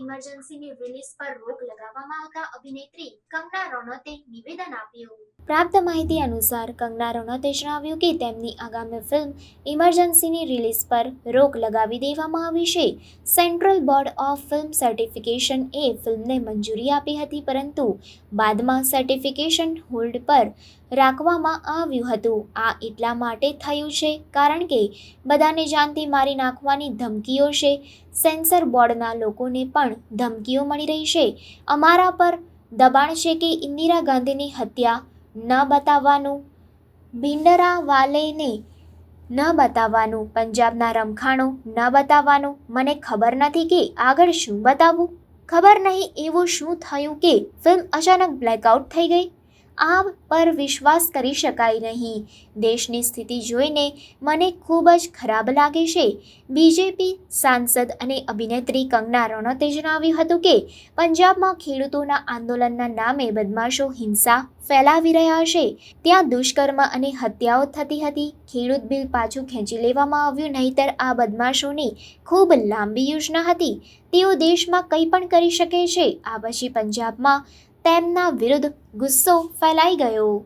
ઇમરજન્સીની release પર રોક લગાવવામાં આવતા અભિનેત્રી કંગના રનૌતે નિવેદન આપ્યું. પ્રાપ્ત માહિતી અનુસાર કંગના રનૌતે જણાવ્યું કે તેમની આગામી ફિલ્મ ઇમરજન્સીની રિલીઝ પર રોક લગાવી દેવામાં આવી છે. Central board of film certification એ ફિલ્મને મંજૂરી આપી હતી, પરંતુ બાદમાં સર્ટિફિકેશન હોલ્ડ પર રાખવામાં આવ્યું હતું. આ એટલા માટે થયું છે કારણ કે બધાને જાનથી મારી નાખવાની ધમકીઓ છે. સેન્સર બોર્ડના લોકોને પણ ધમકીઓ મળી રહી છે. અમારા પર દબાણ છે કે ઇન્દિરા ગાંધીની હત્યા ન બતાવવાનું, ભિંડરાવાલેને ન બતાવવાનું, પંજાબના રમખાણો ન બતાવવાનું. મને ખબર નથી કે આગળ શું બતાવવું. ખબર નહીં એવું શું થયું કે ફિલ્મ અચાનક બ્લેકઆઉટ થઈ ગઈ. આ પર વિશ્વાસ કરી શકાય નહીં. દેશની સ્થિતિ જોઈને મને ખૂબ જ ખરાબ લાગે છે. બીજેપી સાંસદ અને અભિનેત્રી કંગના રનૌતે જણાવ્યું હતું કે પંજાબમાં ખેડૂતોના આંદોલનના નામે બદમાશો હિંસા ફેલાવી રહ્યા છે. ત્યાં દુષ્કર્મ અને હત્યાઓ થતી હતી. ખેડૂત બિલ પાછું ખેંચી લેવામાં આવ્યું, નહીંતર આ બદમાશોની ખૂબ લાંબી યોજના હતી. તેઓ દેશમાં કંઈ પણ કરી શકે છે. આ પછી પંજાબમાં તેમના વિરુદ્ધ ગુસ્સો ફેલાઈ ગયો.